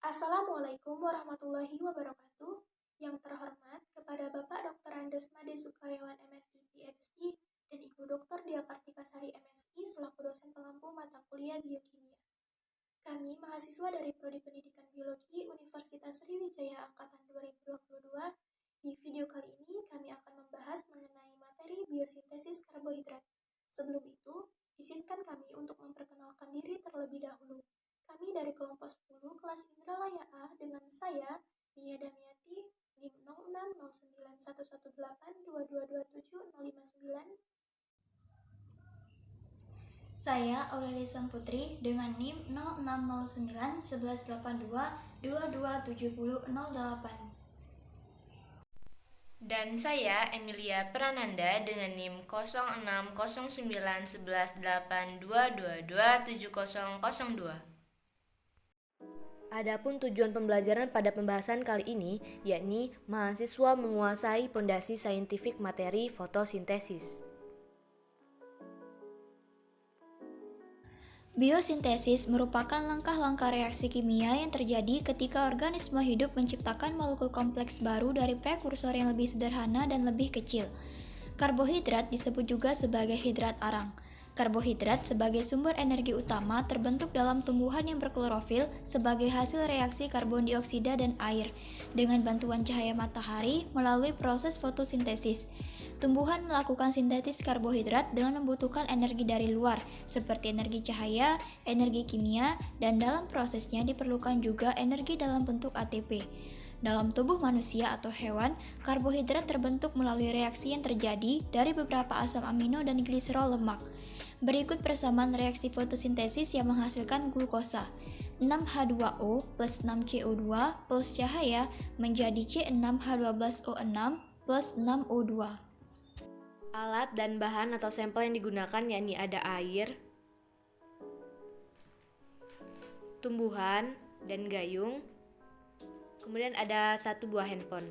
Assalamualaikum warahmatullahi wabarakatuh. Yang terhormat kepada Bapak Dr. Andes Made Sukaryawan MSI PhD dan Ibu Dr. Dia Kartika Sari MSI selaku dosen pengampu mata kuliah biokimia. Kami mahasiswa dari Prodi Pendidikan Biologi Universitas Sriwijaya Angkatan 2022. Di video kali ini kami akan membahas mengenai materi biosintesis karbohidrat. Sebelum itu, izinkan kami untuk memperkenalkan diri terlebih dahulu. Kami dari kelompok 10 kelas Indralaya A dengan saya, Nia Damiati, NIM 06091182227059. Saya Aurelia Putri dengan NIM 06091182227008. Dan saya Emilia Prananda dengan NIM 06091182227002. Adapun tujuan pembelajaran pada pembahasan kali ini yakni mahasiswa menguasai pondasi saintifik materi fotosintesis. Biosintesis merupakan langkah-langkah reaksi kimia yang terjadi ketika organisme hidup menciptakan molekul kompleks baru dari prekursor yang lebih sederhana dan lebih kecil. Karbohidrat disebut juga sebagai hidrat arang. Karbohidrat sebagai sumber energi utama terbentuk dalam tumbuhan yang berklorofil sebagai hasil reaksi karbon dioksida dan air dengan bantuan cahaya matahari melalui proses fotosintesis. Tumbuhan melakukan sintetis karbohidrat dengan membutuhkan energi dari luar, seperti energi cahaya, energi kimia, dan dalam prosesnya diperlukan juga energi dalam bentuk ATP. Dalam tubuh manusia atau hewan, karbohidrat terbentuk melalui reaksi yang terjadi dari beberapa asam amino dan gliserol lemak. Berikut persamaan reaksi fotosintesis yang menghasilkan glukosa. 6H2O plus 6CO2 plus cahaya menjadi C6H12O6 plus 6O2. Alat dan bahan atau sampel yang digunakan yakni ada air, tumbuhan, dan gayung. Kemudian ada satu buah handphone.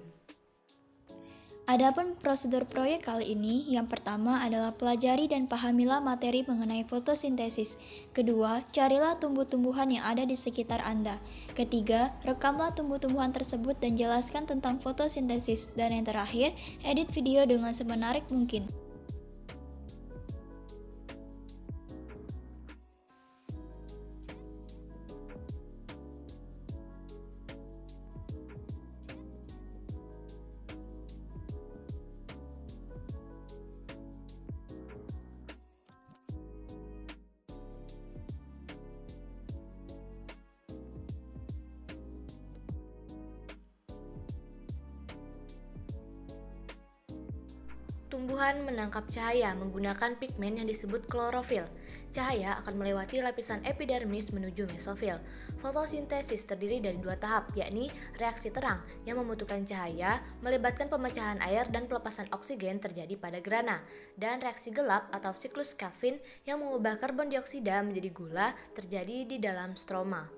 Adapun prosedur proyek kali ini, yang pertama adalah pelajari dan pahamilah materi mengenai fotosintesis. Kedua, carilah tumbuh-tumbuhan yang ada di sekitar Anda. Ketiga, rekamlah tumbuh-tumbuhan tersebut dan jelaskan tentang fotosintesis. Dan yang terakhir, edit video dengan semenarik mungkin. Tumbuhan menangkap cahaya menggunakan pigmen yang disebut klorofil. Cahaya akan melewati lapisan epidermis menuju mesofil. Fotosintesis terdiri dari dua tahap, yakni reaksi terang yang membutuhkan cahaya, melibatkan pemecahan air dan pelepasan oksigen terjadi pada grana, dan reaksi gelap atau siklus Calvin yang mengubah karbon dioksida menjadi gula terjadi di dalam stroma.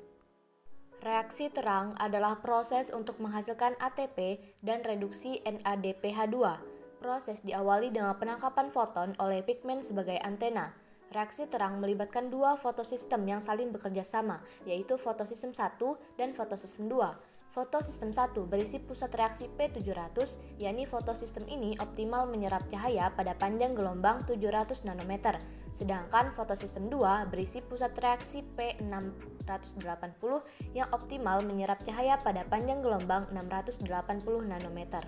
Reaksi terang adalah proses untuk menghasilkan ATP dan reduksi NADPH2. Proses diawali dengan penangkapan foton oleh pigmen sebagai antena. Reaksi terang melibatkan dua fotosistem yang saling bekerja sama, yaitu fotosistem 1 dan fotosistem 2. Fotosistem 1 berisi pusat reaksi P700, yakni fotosistem ini optimal menyerap cahaya pada panjang gelombang 700 nanometer, sedangkan fotosistem 2 berisi pusat reaksi P680 yang optimal menyerap cahaya pada panjang gelombang 680 nanometer.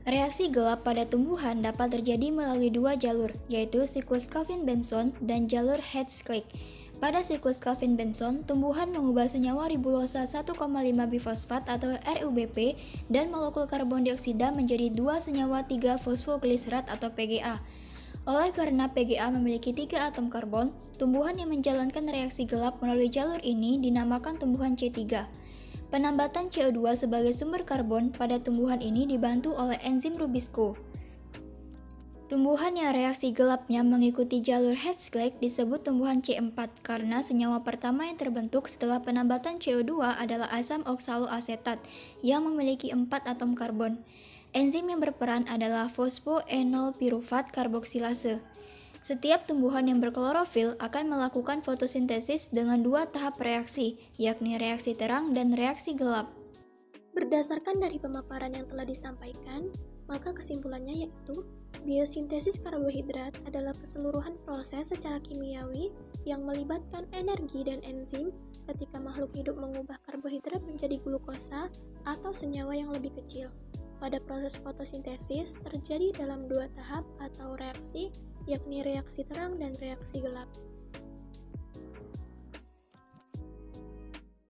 Reaksi gelap pada tumbuhan dapat terjadi melalui dua jalur, yaitu siklus Calvin-Benson dan jalur Hertzsprung. Pada siklus Calvin-Benson, tumbuhan mengubah senyawa ribulosa 1,5 bifosfat atau RUBP dan molekul karbon dioksida menjadi dua senyawa 3-fosfogliserat atau PGA. Oleh karena PGA memiliki 3 atom karbon, tumbuhan yang menjalankan reaksi gelap melalui jalur ini dinamakan tumbuhan C3. Penambatan CO2 sebagai sumber karbon pada tumbuhan ini dibantu oleh enzim rubisco. Tumbuhan yang reaksi gelapnya mengikuti jalur Hertzsprung disebut tumbuhan C4 karena senyawa pertama yang terbentuk setelah penambatan CO2 adalah asam oksaloasetat yang memiliki 4 atom karbon. Enzim yang berperan adalah fosfoenol pirufat karboksilase. Setiap tumbuhan yang berklorofil akan melakukan fotosintesis dengan 2 tahap reaksi, yakni reaksi terang dan reaksi gelap. Berdasarkan dari pemaparan yang telah disampaikan, maka kesimpulannya yaitu biosintesis karbohidrat adalah keseluruhan proses secara kimiawi yang melibatkan energi dan enzim ketika makhluk hidup mengubah karbohidrat menjadi glukosa atau senyawa yang lebih kecil. Pada proses fotosintesis terjadi dalam 2 tahap atau reaksi, yakni reaksi terang dan reaksi gelap.